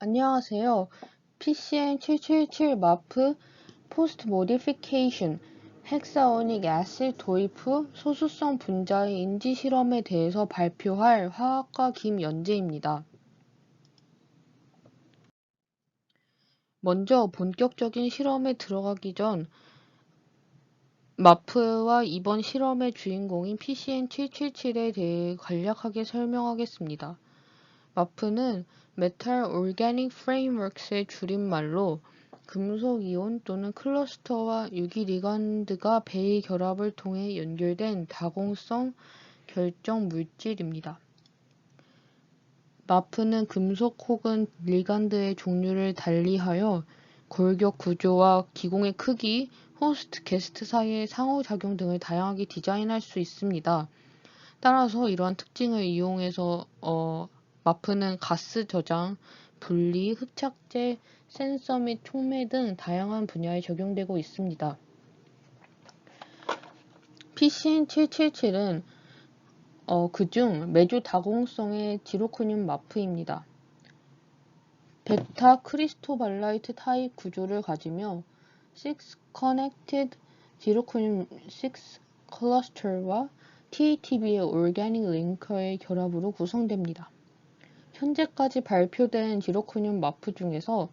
안녕하세요. PCN777 마프 포스트 모디피케이션 헥사오닉 애시드 도입 후 소수성 분자의 인지 실험에 대해서 발표할 화학과 김연재입니다. 먼저 본격적인 실험에 들어가기 전 마프와 이번 실험의 주인공인 PCN777에 대해 간략하게 설명하겠습니다. 마프는 메탈 오르가닉 프레임워크스의 줄임말로 금속 이온 또는 클러스터와 유기리간드가 배의 결합을 통해 연결된 다공성 결정 물질입니다. 마프는 금속 혹은 리간드의 종류를 달리하여 골격 구조와 기공의 크기, 호스트, 게스트 사이의 상호작용 등을 다양하게 디자인할 수 있습니다. 따라서 이러한 특징을 이용해서 마프는 가스 저장, 분리, 흡착제, 센서 및 촉매 등 다양한 분야에 적용되고 있습니다. PCN777은 그중 메조 다공성의 지로코늄 마프입니다. 베타 크리스토발라이트 타입 구조를 가지며 6 Connected 지로코늄 6 클러스터와 TATB의 오르가닉 링커의 결합으로 구성됩니다. 현재까지 발표된 지로코늄 마프 중에서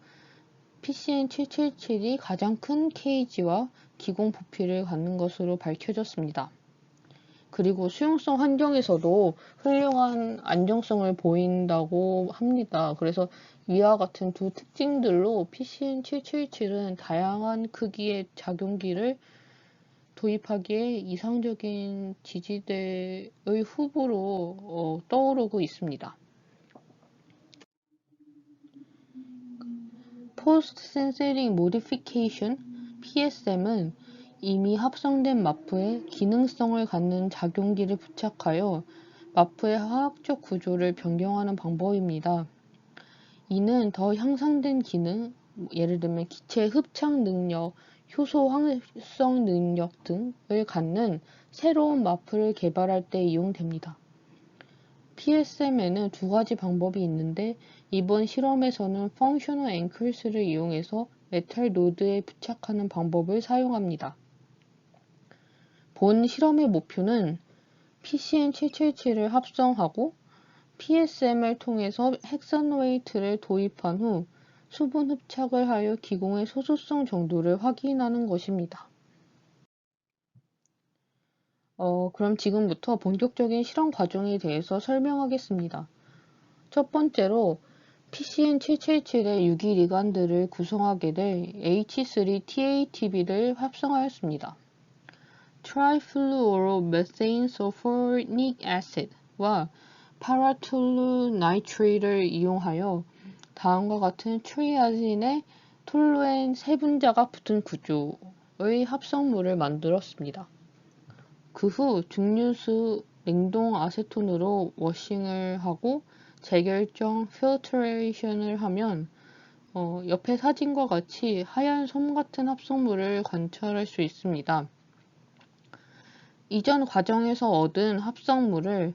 PCN777이 가장 큰 KG와 기공 부피를 갖는 것으로 밝혀졌습니다. 그리고 수용성 환경에서도 훌륭한 안정성을 보인다고 합니다. 그래서 이와 같은 두 특징들로 PCN777은 다양한 크기의 작용기를 도입하기에 이상적인 지지대의 후보로 떠오르고 있습니다. 포스트 센서링 모디피케이션 PSM은 이미 합성된 마프에 기능성을 갖는 작용기를 부착하여 마프의 화학적 구조를 변경하는 방법입니다. 이는 더 향상된 기능, 예를 들면 기체 흡착 능력, 효소 활성 능력 등을 갖는 새로운 마프를 개발할 때 이용됩니다. PSM에는 두 가지 방법이 있는데 이번 실험에서는 펑셔널 앵클스를 이용해서 메탈 노드에 부착하는 방법을 사용합니다. 본 실험의 목표는 PCN777을 합성하고 PSM을 통해서 헥사노에이트를 도입한 후 수분 흡착을 하여 기공의 소수성 정도를 확인하는 것입니다. 그럼 지금부터 본격적인 실험 과정에 대해서 설명하겠습니다. 첫 번째로 PCN777의 유기리간드를 구성하게 될 H3TATB를 합성하였습니다. 트라이플루오로메세인서포닉 애시드와 파라톨루나이트레이트를 이용하여 다음과 같은 트리아진의 톨루엔 세 분자가 붙은 구조의 합성물을 만들었습니다. 그 후 증류수 냉동 아세톤으로 워싱을 하고 재결정 필터레이션을 하면 옆의 사진과 같이 하얀 솜 같은 합성물을 관찰할 수 있습니다. 이전 과정에서 얻은 합성물을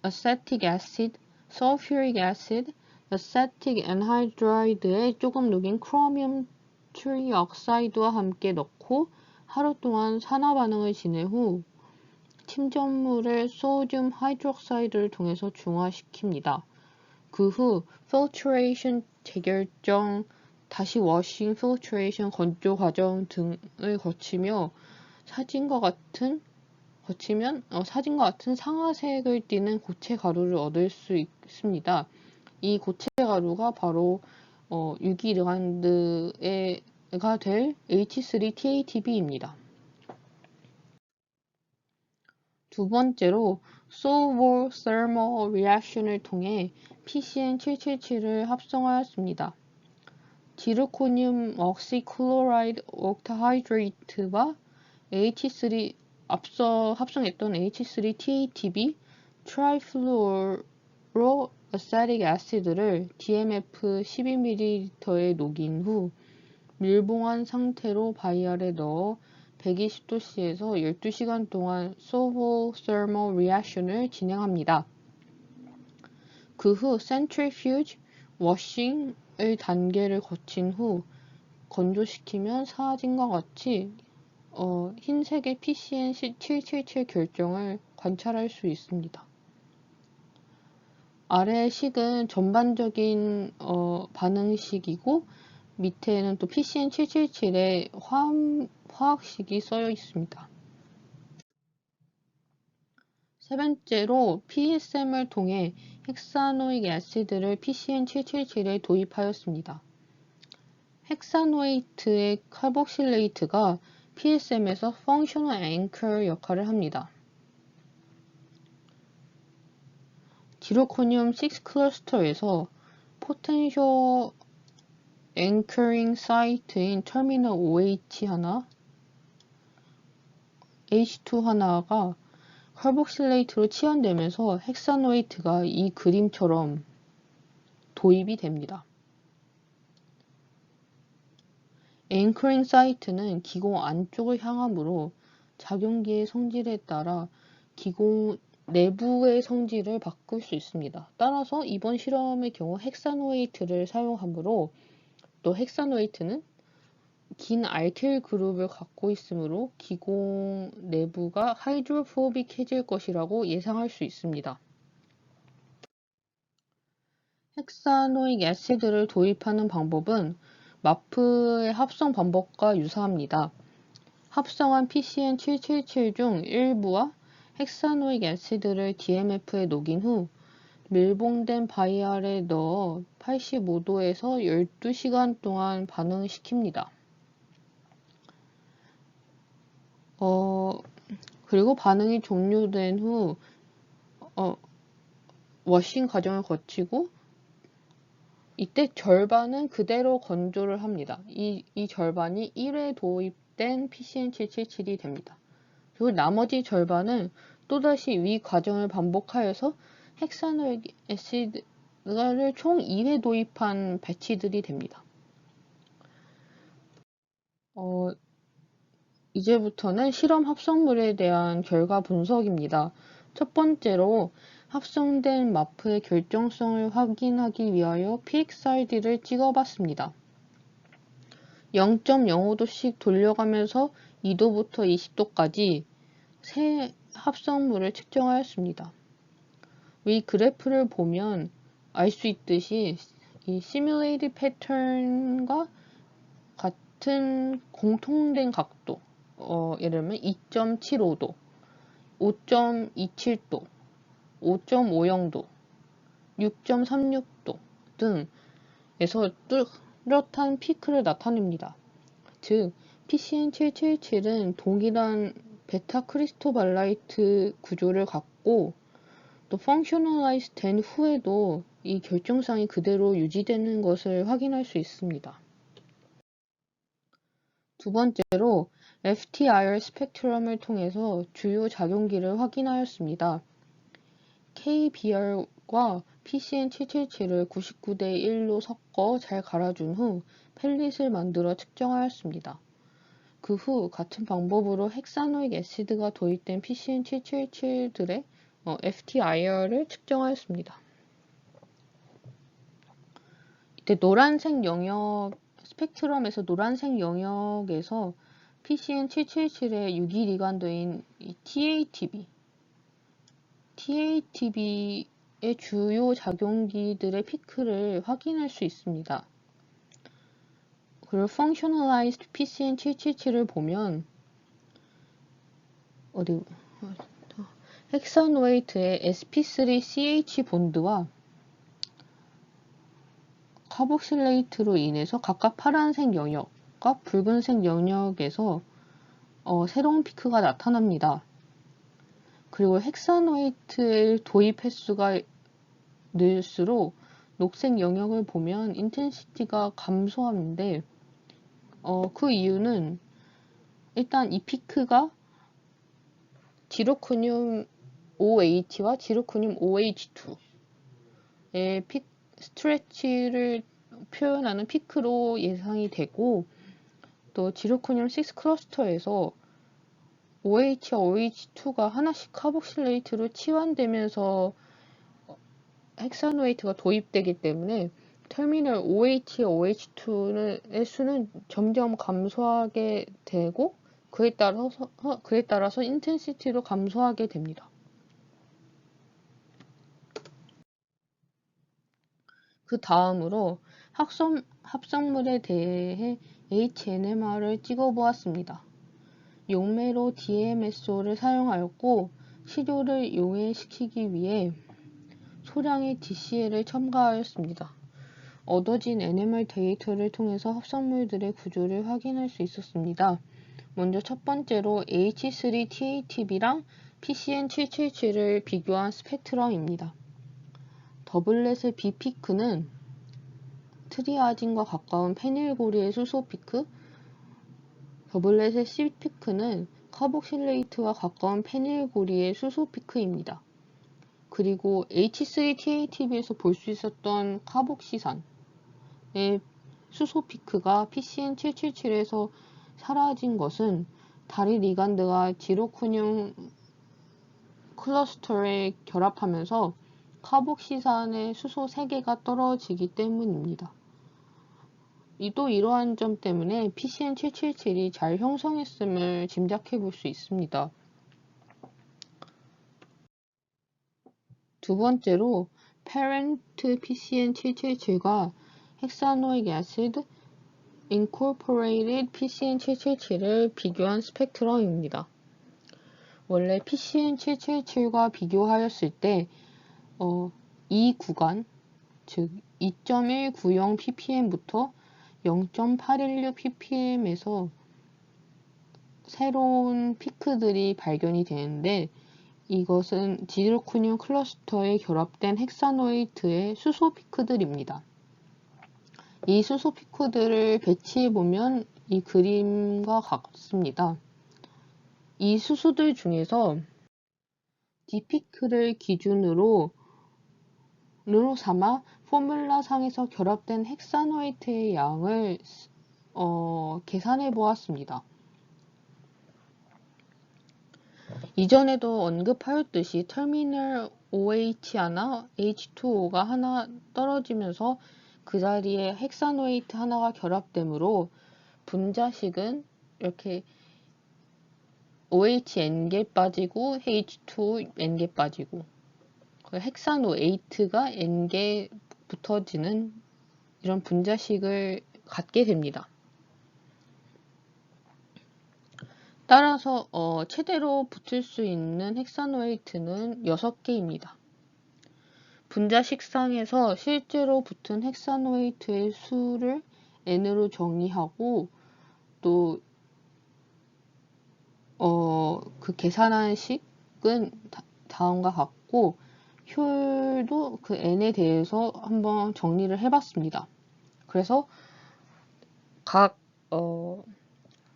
acetic acid, sulfuric acid, acetic anhydride에 조금 녹인 크로미움 트리옥사이드와 함께 넣고 하루 동안 산화 반응을 진행 후 침전물을 소듐 하이드록사이드를 통해서 중화시킵니다. 그 후 필트레이션 재결정, 다시 워싱, 필트레이션 건조 과정 등을 거치며 사진과 같은 상아색을 띠는 고체 가루를 얻을 수 있습니다. 이 고체 가루가 바로 유기리간드가 될 H3TATB입니다. 두 번째로 소볼 서머 리액션을 통해 PCN777을 합성하였습니다. 지르코늄 옥시클로라이드 옥타하이드레이트와 H3 앞서 합성했던 H3TATB 트라이플루오로 아세틱 애시드를 DMF 12ml에 녹인 후 밀봉한 상태로 바이알에 넣어 120도씨에서 12시간 동안 소볼 서머 리액션을 진행합니다. 그 후 센트리퓨지, 워싱의 단계를 거친 후 건조시키면 사진과 같이 흰색의 PCN777 결정을 관찰할 수 있습니다. 아래의 식은 전반적인 반응식이고 밑에는 또 PCN777의 화학식이 써여 있습니다. 세 번째로 PSM을 통해 헥사노익 애시드를 PCN777에 도입하였습니다. 헥사노이트의 카복실레이트가 PSM에서 펑셔널 앵커 역할을 합니다. 지로코늄 6 클러스터에서 포텐셜 앵커링 사이트인 터미널 OH 하나, H2 하나가 카복실레이트로 치환되면서 헥사노이트가 이 그림처럼 도입이 됩니다. 앵커링 사이트는 기공 안쪽을 향하므로 작용기의 성질에 따라 기공 내부의 성질을 바꿀 수 있습니다. 따라서 이번 실험의 경우 헥사노이트를 사용하므로 또 헥사노이트는 긴 알킬 그룹을 갖고 있으므로 기공 내부가 하이드로포빅해질 것이라고 예상할 수 있습니다. 헥사노익 애시드를 도입하는 방법은 마프의 합성 방법과 유사합니다. 합성한 PCN777 중 일부와 헥사노익 애시드를 DMF에 녹인 후 밀봉된 바이알에 넣어 85도에서 12시간 동안 반응시킵니다. 그리고 반응이 종료된 후 워싱 과정을 거치고 이때 절반은 그대로 건조를 합니다. 이 절반이 1회 도입된 PCN777이 됩니다. 그리고 나머지 절반은 또다시 위 과정을 반복하여서 헥사노익 애시드를 총 2회 도입한 배치들이 됩니다. 이제부터는 실험 합성물에 대한 결과 분석입니다. 첫 번째로 합성된 마프의 결정성을 확인하기 위하여 PXRD를 찍어봤습니다. 0.05도씩 돌려가면서 2도부터 20도까지 새 합성물을 측정하였습니다. 위 그래프를 보면 알 수 있듯이 이 시뮬레이트 패턴과 같은 공통된 각도, 예를 들면 2.75도, 5.27도, 5.50도, 6.36도 등에서 뚜렷한 피크를 나타냅니다. 즉, PCN777은 동일한 베타 크리스토발라이트 구조를 갖고 또 펑셔널라이즈 된 후에도 이 결정상이 그대로 유지되는 것을 확인할 수 있습니다. 두 번째로 FTIR 스펙트럼을 통해서 주요 작용기를 확인하였습니다. KBR과 PCN777을 99대 1로 섞어 잘 갈아준 후 펠릿을 만들어 측정하였습니다. 그 후 같은 방법으로 헥사노익 애시드가 도입된 PCN777들의 FTIR을 측정하였습니다. 이때 노란색 영역 스펙트럼에서 노란색 영역에서 PCN777의 유기리간드인 TATB의 주요 작용기들의 피크를 확인할 수 있습니다. 그리고 Functionalized PCN777을 보면 헥사노이트의 sp3CH 본드와 카복실레이트로 인해서 각각 파란색 영역과 붉은색 영역에서 새로운 피크가 나타납니다. 그리고 헥사노이트의 도입 횟수가 늘수록 녹색 영역을 보면 인텐시티가 감소하는데 그 이유는 일단 이 피크가 지로코늄 OH와 지로코늄 OH2의 스트레치를 표현하는 피크로 예상이 되고 또 지로코늄 6 클러스터에서 OH와 OH2가 하나씩 카복실레이트로 치환되면서 헥사노이트가 도입되기 때문에 터미널 OH와 OH2의 수는 점점 감소하게 되고 그에 따라서 인텐시티도 감소하게 됩니다. 그 다음으로 합성물에 대해 HNMR을 찍어보았습니다. 용매로 DMSO를 사용하였고 시료를 용해시키기 위해 소량의 DCL을 첨가하였습니다. 얻어진 NMR 데이터를 통해서 합성물들의 구조를 확인할 수 있었습니다. 먼저 첫 번째로 H3TATB랑 PCN777을 비교한 스펙트럼입니다. 더블렛의 B피크는 트리아진과 가까운 페닐고리의 수소 피크, 더블렛의 C피크는 카복실레이트와 가까운 페닐고리의 수소 피크입니다. 그리고 H3TATB에서 볼 수 있었던 카복시산의 수소 피크가 PCN777에서 사라진 것은 다리 리간드가 지로코늄 클러스터에 결합하면서 카복시산의 수소 3개가 떨어지기 때문입니다. 또 이러한 점 때문에 PCN777이 잘 형성했음을 짐작해 볼 수 있습니다. 두 번째로 parent PCN777과 헥사노익 애시드 incorporated PCN777을 비교한 스펙트럼입니다. 원래 PCN777과 비교하였을 때 이 구간, 즉 2.190 ppm부터 0.816 ppm에서 새로운 피크들이 발견이 되는데 이것은 지르코늄 클러스터에 결합된 헥사노이트의 수소 피크들입니다. 이 수소 피크들을 배치해보면 이 그림과 같습니다. 이 수소들 중에서 D피크를 기준으로 삼아 포뮬라상에서 결합된 헥사노이트의 양을 계산해 보았습니다. 이전에도 언급하였듯이 터미널 OH나 H2O가 하나 떨어지면서 그 자리에 헥사노이트 하나가 결합되므로 분자식은 이렇게 OHN개 빠지고 H2N개 빠지고 헥사노8가 N개 붙어지는 이런 분자식을 갖게 됩니다. 따라서 최대로 붙을 수 있는 헥사노8는 6개입니다. 분자식상에서 실제로 붙은 헥사노8의 수를 N으로 정의하고 또 그 계산한 식은 다음과 같고 효율도 그 N에 대해서 한번 정리를 해봤습니다. 그래서 각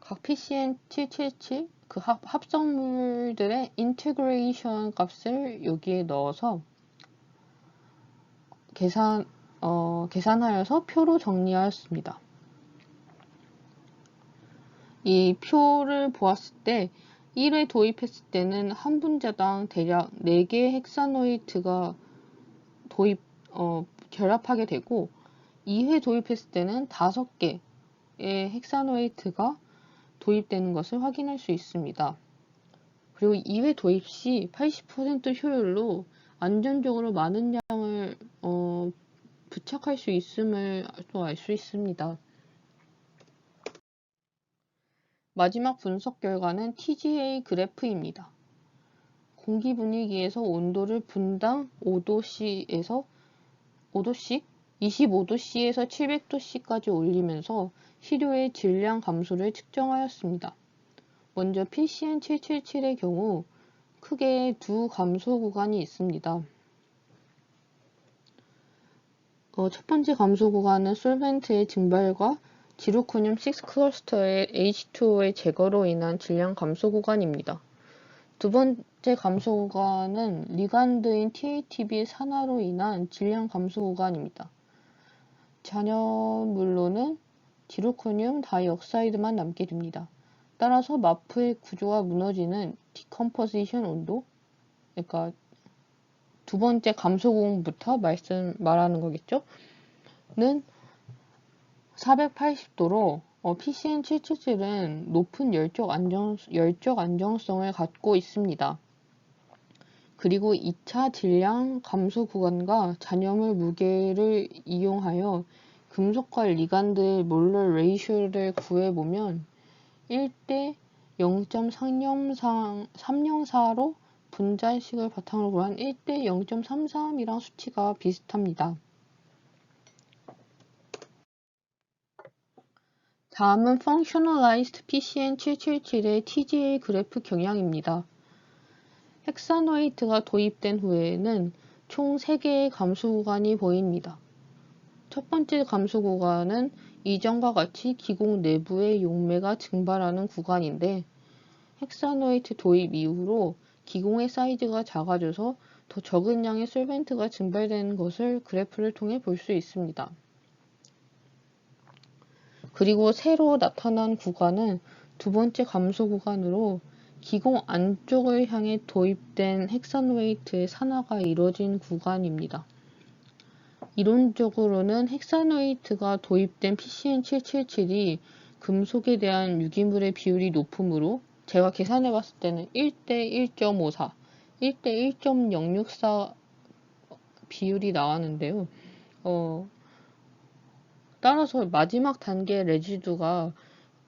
PCN777 그 합성물들의 인테그레이션 값을 여기에 넣어서 계산하여서 표로 정리하였습니다. 이 표를 보았을 때 1회 도입했을 때는 한 분자당 대략 4개의 헥사노이트가 결합하게 되고 2회 도입했을 때는 5개의 헥사노이트가 도입되는 것을 확인할 수 있습니다. 그리고 2회 도입 시 80% 효율로 안전적으로 많은 양을 부착할 수 있음을 또 알 수 있습니다. 마지막 분석 결과는 TGA 그래프입니다. 공기 분위기에서 온도를 분당 5도씨에서 5도씩 25도씨에서 700도씨까지 올리면서 시료의 질량 감소를 측정하였습니다. 먼저 PCN777의 경우 크게 두 감소 구간이 있습니다. 첫 번째 감소 구간은 솔벤트의 증발과 지루코늄 6 클러스터의 H2O의 제거로 인한 질량 감소 구간입니다. 두 번째 감소 구간은 리간드인 TATB 산화로 인한 질량 감소 구간입니다. 잔여물로는 지루코늄 다이옥사이드만 남게 됩니다. 따라서 마프의 구조가 무너지는 디컴포지션 온도, 그러니까 두 번째 감소 구간부터 말하는 거겠죠. 는 480도로 PCN777은 높은 열적 안정성을 갖고 있습니다. 그리고 2차 질량 감소 구간과 잔여물 무게를 이용하여 금속과 리간드의 몰럴 레이쇼를 구해보면 1대 0.304로 분자식을 바탕으로 구한 1대 0.33이랑 수치가 비슷합니다. 다음은 Functionalized PCN777의 TGA 그래프 경향입니다. 헥사노이트가 도입된 후에는 총 3개의 감소 구간이 보입니다. 첫 번째 감소 구간은 이전과 같이 기공 내부의 용매가 증발하는 구간인데 헥사노이트 도입 이후로 기공의 사이즈가 작아져서 더 적은 양의 솔벤트가 증발되는 것을 그래프를 통해 볼 수 있습니다. 그리고 새로 나타난 구간은 두 번째 감소 구간으로 기공 안쪽을 향해 도입된 헥사노이트의 산화가 이루어진 구간입니다. 이론적으로는 헥사노이트가 도입된 PCN777이 금속에 대한 유기물의 비율이 높으므로 제가 계산해 봤을 때는 1대 1.54, 1대 1.064 비율이 나왔는데요. 따라서 마지막 단계 레지두가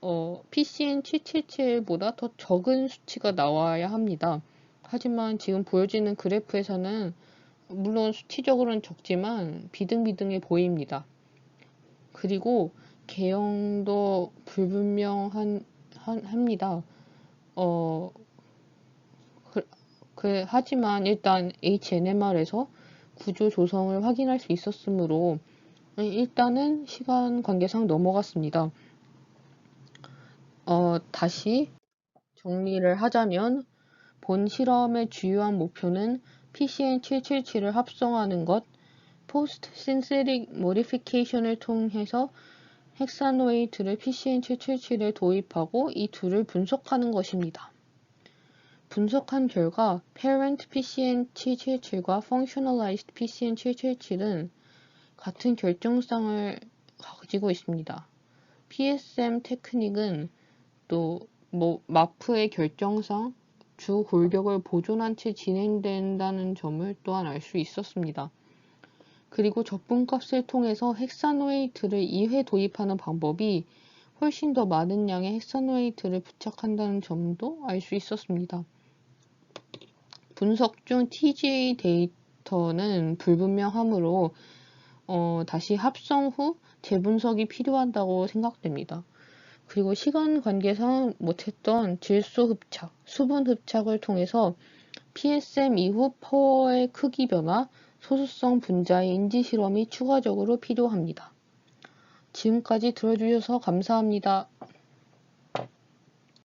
PCN777보다 더 적은 수치가 나와야 합니다. 하지만 지금 보여지는 그래프에서는 물론 수치적으로는 적지만 비등비등해 보입니다. 그리고 개형도 불분명합니다. 하지만 일단 HNMR에서 구조 조성을 확인할 수 있었으므로 일단은 시간 관계상 넘어갔습니다. 다시 정리를 하자면 본 실험의 주요한 목표는 PCN777을 합성하는 것, 포스트 신세틱 모디피케이션을 통해서 헥사노이트를 PCN777에 도입하고 이 둘을 분석하는 것입니다. 분석한 결과 Parent PCN777과 Functionalized PCN777은 같은 결정상을 가지고 있습니다. PSM 테크닉은 또 마프의 결정상 주 골격을 보존한 채 진행된다는 점을 또한 알 수 있었습니다. 그리고 적분값을 통해서 헥사노이트를 2회 도입하는 방법이 훨씬 더 많은 양의 헥사노이트를 부착한다는 점도 알 수 있었습니다. 분석 중 TGA 데이터는 불분명하므로 다시 합성 후 재분석이 필요하다고 생각됩니다. 그리고 시간 관계상 못했던 질소 흡착, 수분 흡착을 통해서 PSM 이후 퍼의 크기 변화, 소수성 분자의 인지 실험이 추가적으로 필요합니다. 지금까지 들어주셔서 감사합니다.